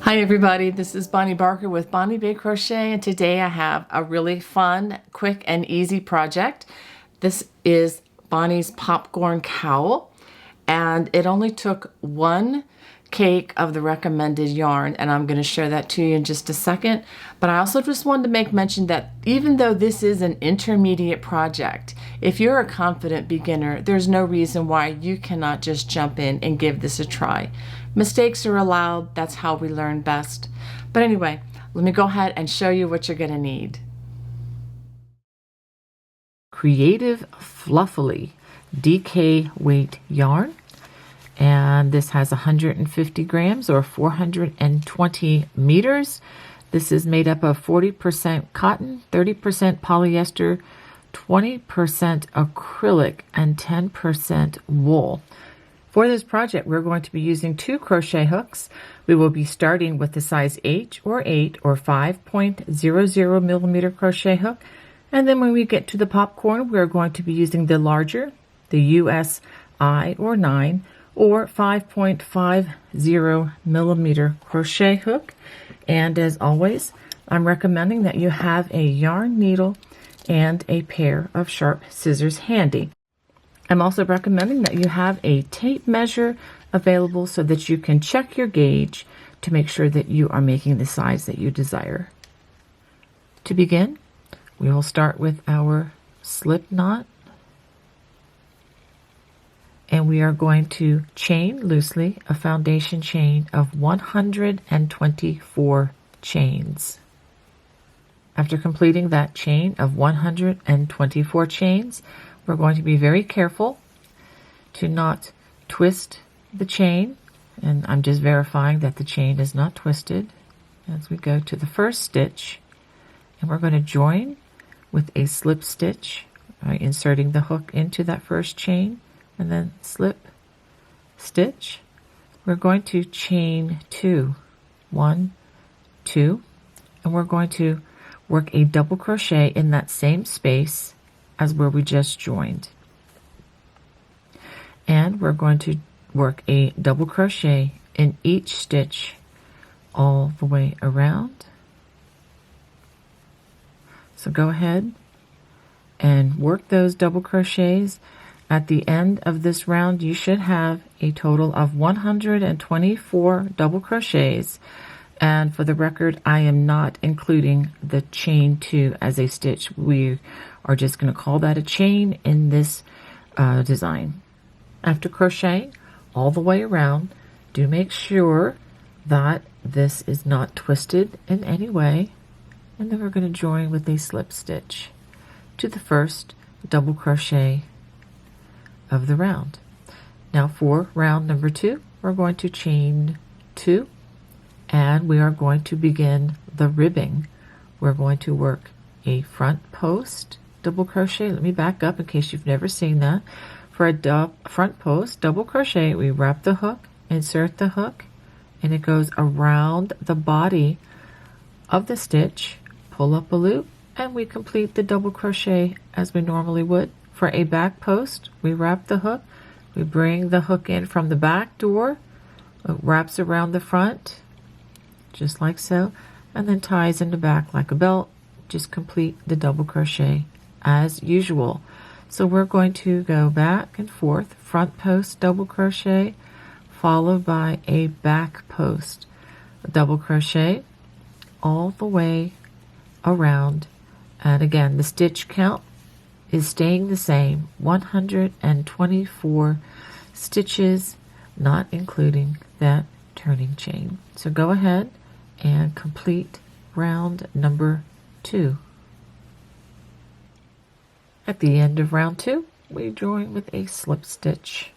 Hi everybody, this is Bonnie Barker with Bonnie Bay Crochet, and today I have a really fun, quick, and easy project. This is Bonnie's popcorn cowl, and it only took one cake of the recommended yarn, and I'm going to share that to you in just a second. But I also just wanted to make mention that even though this is an intermediate project, if you're a confident beginner, there's no reason why you cannot just jump in and give this a try. Mistakes are allowed. That's how we learn best. But anyway, let me go ahead and show you what you're going to need. Creative Fluffily DK weight yarn, and this has 150 grams or 420 meters. This is made up of 40% cotton, 30% polyester, 20% acrylic, and 10% wool. For this project, we're going to be using 2 crochet hooks. We will be starting with the size H or 8 or 5.00 millimeter crochet hook. And then when we get to the popcorn, we're going to be using the larger, the USI or 9 or 5.50 millimeter crochet hook. And as always, I'm recommending that you have a yarn needle and a pair of sharp scissors handy. I'm also recommending that you have a tape measure available so that you can check your gauge to make sure that you are making the size that you desire. To begin, we will start with our slip knot, and we are going to chain loosely a foundation chain of 124 chains. After completing that chain of 124 chains, we're going to be very careful to not twist the chain, and I'm just verifying that the chain is not twisted as we go to the first stitch, and we're going to join with a slip stitch by inserting the hook into that first chain and then slip stitch. We're going to chain 2, 1, 2, and we're going to work a double crochet in that same space as where we just joined, and we're going to work a double crochet in each stitch all the way around. So go ahead and work those double crochets. At the end of this round, you should have a total of 124 double crochets. And for the record, I am not including the chain 2 as a stitch. We are just going to call that a chain in this design. After crocheting all the way around, do make sure that this is not twisted in any way. And then we're going to join with a slip stitch to the first double crochet of the round. Now for round number 2, we're going to chain 2, and we are going to begin the ribbing. We're going to work a front post double crochet. Let me back up in case you've never seen that. For a front post double crochet, we wrap the hook, insert the hook, and it goes around the body of the stitch, pull up a loop, and we complete the double crochet as we normally would. For a back post, we wrap the hook, we bring the hook in from the back door, it wraps around the front, just like so, and then ties in the back like a belt. Just complete the double crochet as usual. So we're going to go back and forth, front post double crochet, followed by a back post double crochet all the way around. And again, the stitch count is staying the same, 124 stitches, not including that turning chain. So go ahead and complete round number 2. At the end of round 2, we join with a slip stitch.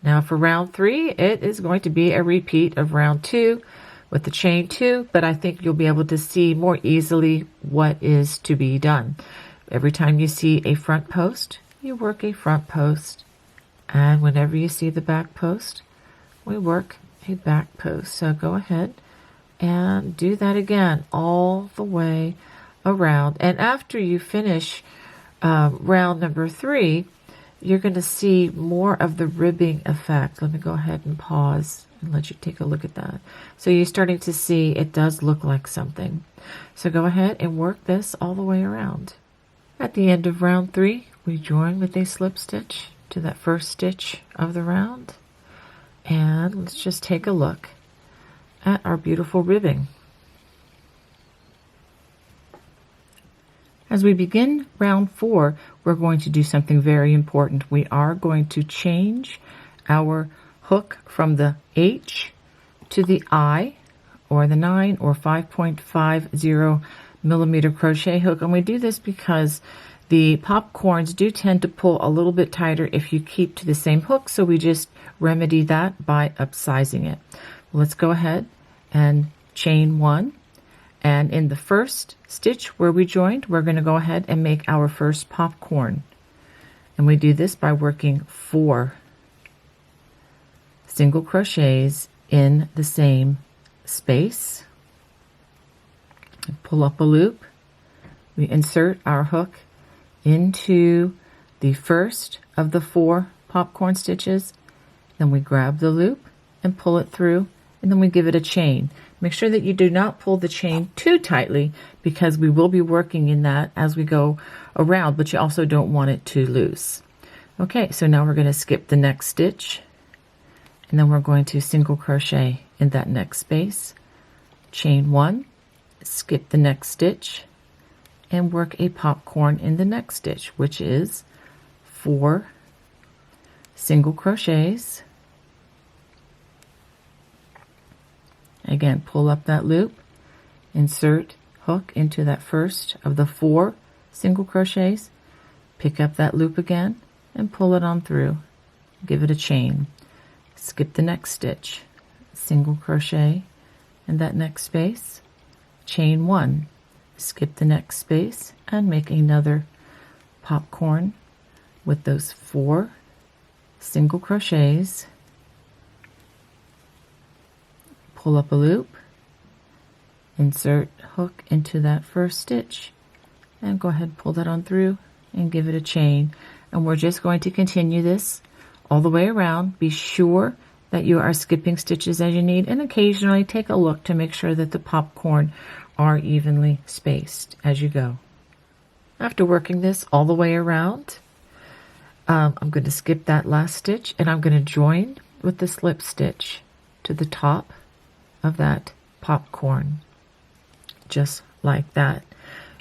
Now for round 3, it is going to be a repeat of round 2 with the chain 2, but I think you'll be able to see more easily what is to be done. Every time you see a front post, you work a front post, and whenever you see the back post, we work a back post. So go ahead and do that again all the way around. And after you finish round number 3, you're going to see more of the ribbing effect. Let me go ahead and pause and let you take a look at that. So you're starting to see it does look like something. So go ahead and work this all the way around. At the end of round 3, we join with a slip stitch to that first stitch of the round. And let's just take a look at our beautiful ribbing. As we begin round 4, we're going to do something very important. We are going to change our hook from the H to the I, or the 9 or 5.50 millimeter crochet hook. And we do this because the popcorns do tend to pull a little bit tighter if you keep to the same hook, so we just remedy that by upsizing it. Let's go ahead and chain 1. And in the first stitch where we joined, we're going to go ahead and make our first popcorn. And we do this by working 4 single crochets in the same space. Pull up a loop. We insert our hook into the first of the 4 popcorn stitches. Then we grab the loop and pull it through, and then we give it a chain. Make sure that you do not pull the chain too tightly, because we will be working in that as we go around, but you also don't want it too loose. Okay, so now we're going to skip the next stitch, and then we're going to single crochet in that next space, chain 1, skip the next stitch, and work a popcorn in the next stitch, which is 4 single crochets. Again, pull up that loop, insert hook into that first of the 4 single crochets, pick up that loop again and pull it on through. Give it a chain. Skip the next stitch, single crochet in that next space, chain 1, skip the next space and make another popcorn with those 4 single crochets. Pull up a loop, insert hook into that first stitch, and go ahead and pull that on through and give it a chain. And we're just going to continue this all the way around. Be sure that you are skipping stitches as you need, and occasionally take a look to make sure that the popcorn are evenly spaced as you go. After working this all the way around, I'm going to skip that last stitch, and I'm going to join with the slip stitch to the top of that popcorn, just like that.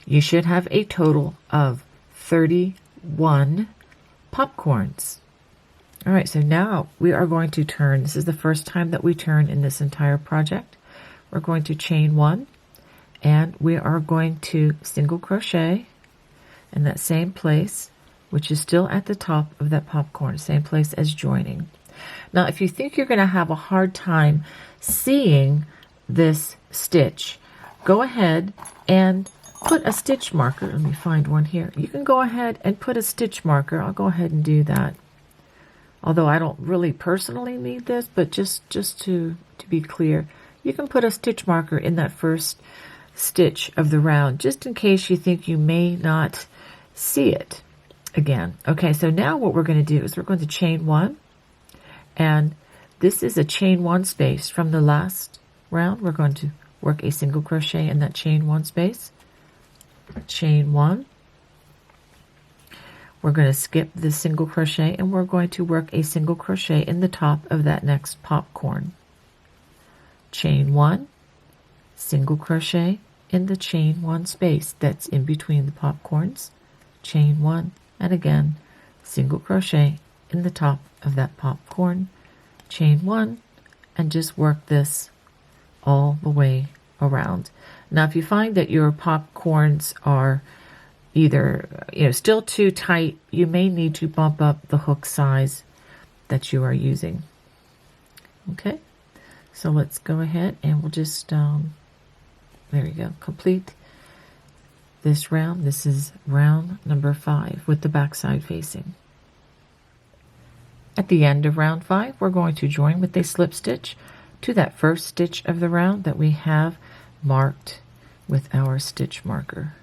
You should have a total of 31 popcorns. All right, so now we are going to turn. This is the first time that we turn in this entire project. We're going to chain 1, and we are going to single crochet in that same place, which is still at the top of that popcorn, same place as joining. Now, if you think you're going to have a hard time seeing this stitch, go ahead and put a stitch marker. Let me find one here. You can go ahead and put a stitch marker. I'll go ahead and do that. Although I don't really personally need this, but just to be clear, you can put a stitch marker in that first stitch of the round, just in case you think you may not see it again. Okay, so now what we're going to do is we're going to chain 1, and this is a chain 1 space from the last round. We're going to work a single crochet in that chain 1 space, chain 1. We're going to skip the single crochet, and we're going to work a single crochet in the top of that next popcorn. Chain 1, single crochet in the chain 1 space that's in between the popcorns, chain 1, and again single crochet in the top of that popcorn, chain 1, and just work this all the way around. Now, if you find that your popcorns are either still too tight, you may need to bump up the hook size that you are using. Okay, so let's go ahead and we'll just there we go, complete this round. This is round number 5 with the back side facing. At the end of round 5, we're going to join with a slip stitch to that first stitch of the round that we have marked with our stitch marker,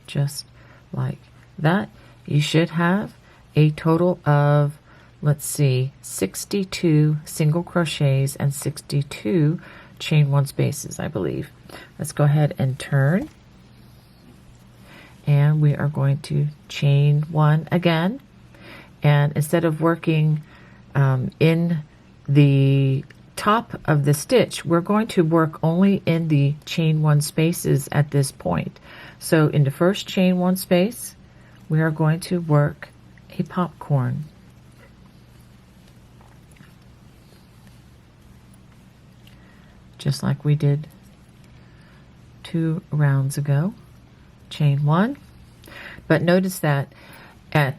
just like that. You should have a total of let's see, 62 single crochets and 62 chain one spaces, I believe. Let's go ahead and turn. And we are going to chain one again. And instead of working in the top of the stitch, we're going to work only in the chain one spaces at this point. So in the first chain one space, we are going to work a popcorn. Just like we did 2 rounds ago. Chain one. But notice that at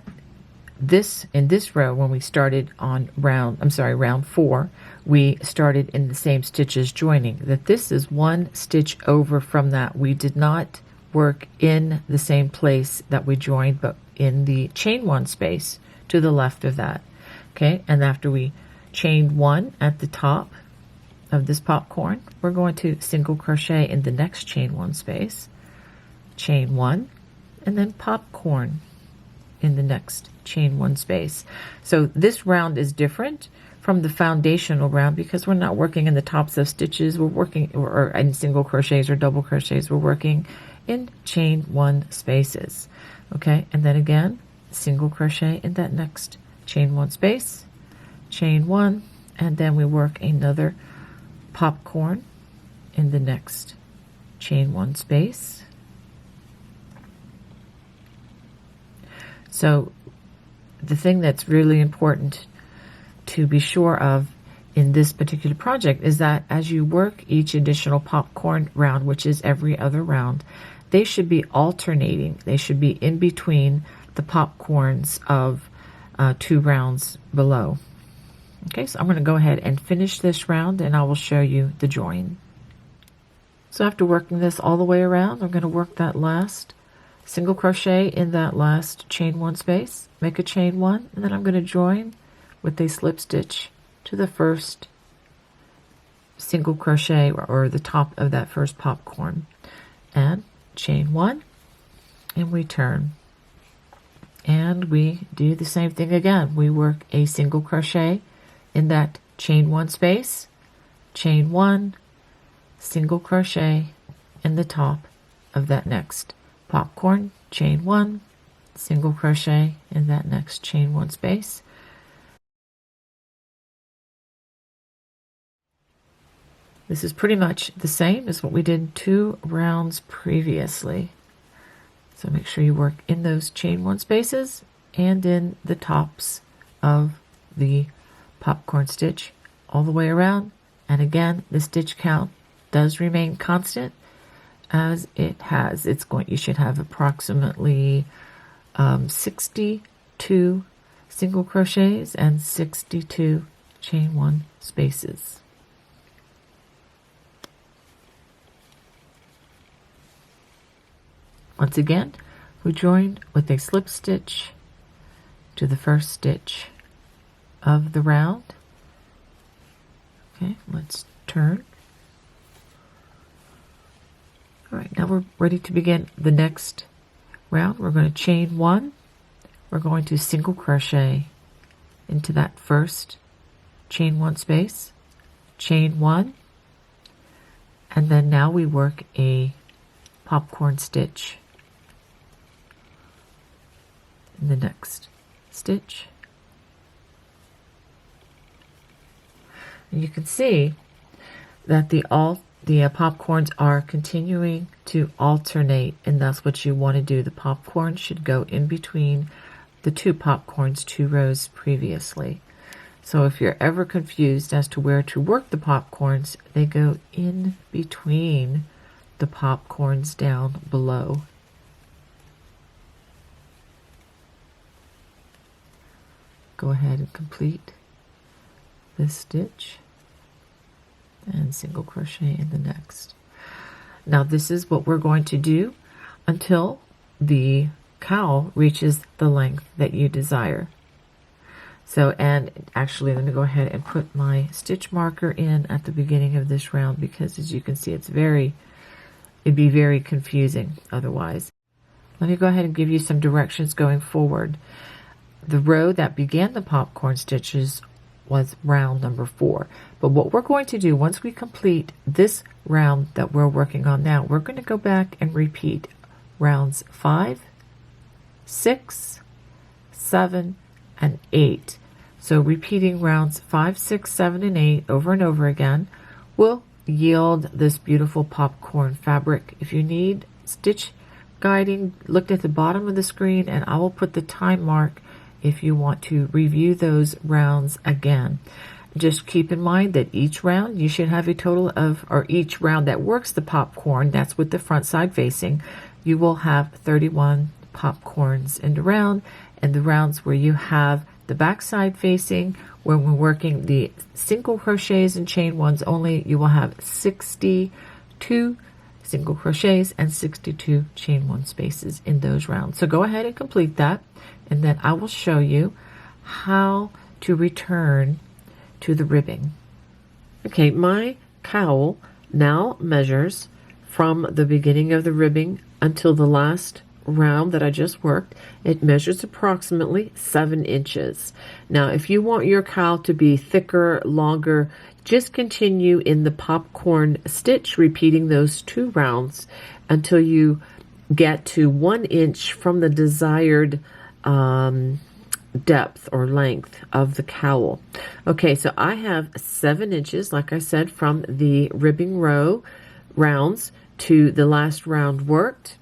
in this row, when we started on round 4, we started in the same stitches joining. That this is one stitch over from that. We did not work in the same place that we joined, but in the chain one space to the left of that. Okay, and after we chained one at the top of this popcorn, we're going to single crochet in the next chain one space, chain one, and then popcorn in the next chain one space. So this round is different from the foundational round because we're not working in the tops of stitches. We're working or in single crochets or double crochets. We're working in chain one spaces. Okay, and then again, single crochet in that next chain one space, chain one, and then we work another popcorn in the next chain one space. So the thing that's really important to be sure of in this particular project is that as you work each additional popcorn round, which is every other round, they should be alternating. They should be in between the popcorns of 2 rounds below. Okay, so I'm going to go ahead and finish this round and I will show you the join. So after working this all the way around, I'm going to work that last single crochet in that last chain one space, make a chain one, and then I'm going to join with a slip stitch to the first single crochet or the top of that first popcorn, and chain one, and we turn. And we do the same thing again. We work a single crochet in that chain one space, chain one, single crochet in the top of that next popcorn, chain one, single crochet in that next chain one space. This is pretty much the same as what we did 2 rounds previously. So make sure you work in those chain one spaces and in the tops of the popcorn stitch all the way around. And again, the stitch count does remain constant as it has. You should have approximately 62 single crochets and 62 chain one spaces. Once again, we joined with a slip stitch to the first stitch of the round. Okay, let's turn. All right, now we're ready to begin the next round. We're going to chain one. We're going to single crochet into that first chain one space, chain one, and then now we work a popcorn stitch in the next stitch. And you can see that the popcorns are continuing to alternate, and that's what you want to do. The popcorn should go in between the 2 popcorns 2 rows previously. So if you're ever confused as to where to work the popcorns, they go in between the popcorns down below. Go ahead and complete this stitch and single crochet in the next. Now this is what we're going to do until the cowl reaches the length that you desire. So, and actually let me go ahead and put my stitch marker in at the beginning of this round, because as you can see it'd be very confusing otherwise. Let me go ahead and give you some directions going forward. the row that began the popcorn stitches was round number 4. But what we're going to do once we complete this round that we're working on now, we're going to go back and repeat rounds 5, 6, 7, and 8. So repeating rounds 5, 6, 7, and 8 over and over again will yield this beautiful popcorn fabric. If you need stitch guiding, look at the bottom of the screen, and I will put the time mark if you want to review those rounds again. Just keep in mind that each round you should have a total of, or each round that works the popcorn, that's with the front side facing, you will have 31 popcorns in the round, and the rounds where you have the back side facing, when we're working the single crochets and chain ones only, you will have 62 single crochets and 62 chain one spaces in those rounds. So go ahead and complete that, and then I will show you how to return to the ribbing. Okay, my cowl now measures from the beginning of the ribbing until the last round that I just worked. It measures approximately 7 inches. Now, if you want your cowl to be thicker, longer, just continue in the popcorn stitch, repeating those 2 rounds until you get to 1 inch from the desired depth or length of the cowl. Okay, so I have 7 inches, like I said, from the ribbing row rounds to the last round worked.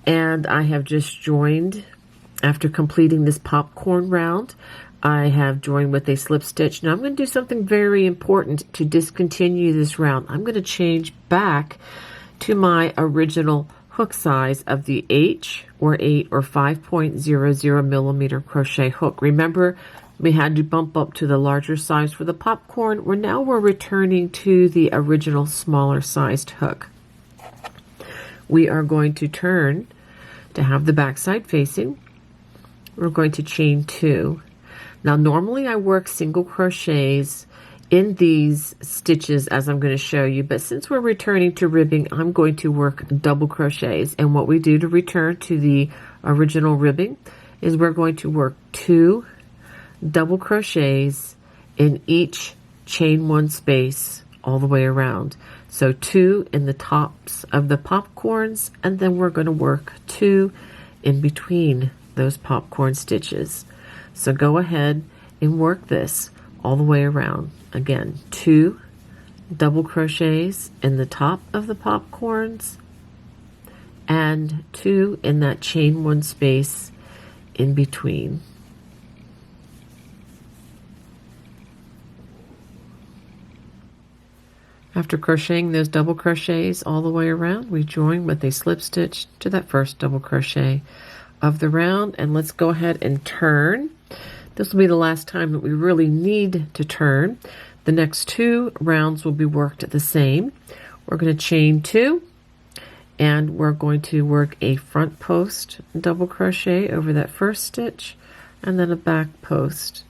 And I have just joined, after completing this popcorn round, I have joined with a slip stitch. Now I'm going to do something very important to discontinue this round. I'm going to change back to my original hook size of the H or 8 or 5.00 millimeter crochet hook. Remember, we had to bump up to the larger size for the popcorn. Now we're returning to the original smaller sized hook. We are going to turn to have the back side facing. We're going to chain 2. Now normally I work single crochets in these stitches as I'm going to show you, but since we're returning to ribbing, I'm going to work double crochets. And what we do to return to the original ribbing is we're going to work 2 double crochets in each chain 1 space all the way around. So 2 in the tops of the popcorns, and then we're going to work 2 in between those popcorn stitches. So go ahead and work this all the way around. Again, 2 double crochets in the top of the popcorns and 2 in that chain 1 space in between. After crocheting those double crochets all the way around, we join with a slip stitch to that first double crochet of the round, and let's go ahead and turn. This will be the last time that we really need to turn. The next 2 rounds will be worked the same. We're going to chain 2, and we're going to work a front post double crochet over that first stitch, and then a back post.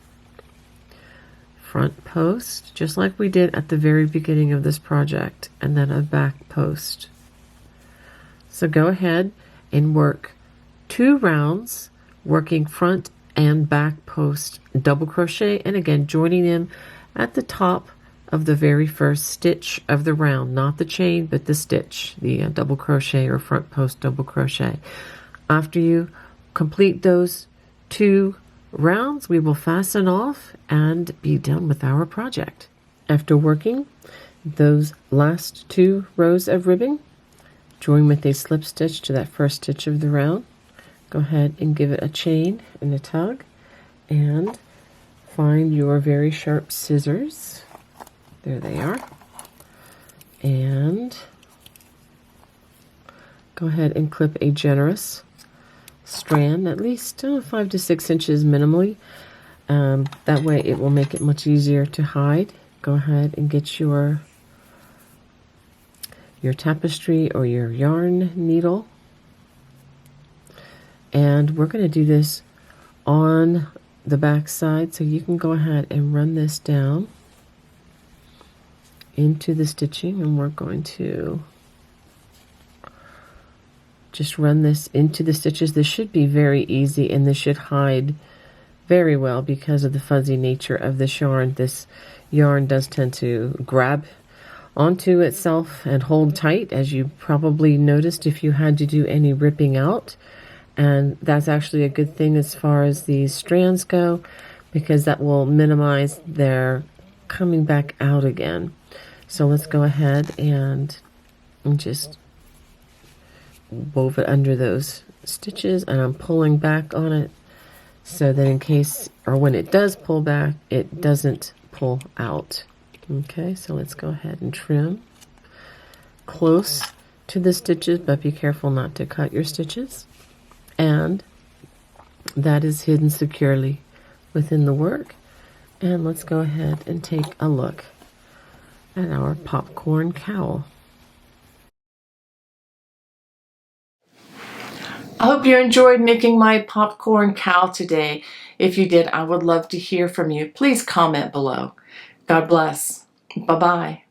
Front post, just like we did at the very beginning of this project, and then a back post. So go ahead and work 2 rounds, working front and back post double crochet, and again joining them at the top of the very first stitch of the round, not the chain but the stitch, the double crochet or front post double crochet. After you complete those 2 rounds, we will fasten off and be done with our project. After working those last 2 rows of ribbing, join with a slip stitch to that first stitch of the round. Go ahead and give it a chain and a tug, and find your very sharp scissors. There they are. And go ahead and clip a generous strand, at least 5 to 6 inches minimally. That way it will make it much easier to hide. Go ahead and get your tapestry or your yarn needle, and we're going to do this on the back side, so you can go ahead and run this down into the stitching, and we're going to just run this into the stitches. This should be very easy, and this should hide very well because of the fuzzy nature of this yarn. This yarn does tend to grab onto itself and hold tight, as you probably noticed if you had to do any ripping out. And that's actually a good thing as far as these strands go, because that will minimize their coming back out again. So let's go ahead and just wove it under those stitches, and I'm pulling back on it so that in case, or when it does pull back, it doesn't pull out. Okay, so let's go ahead and trim close to the stitches, but be careful not to cut your stitches. And that is hidden securely within the work. And let's go ahead and take a look at our popcorn cowl. I hope you enjoyed making my popcorn cowl today. If you did, I would love to hear from you. Please comment below. God bless. Bye-bye.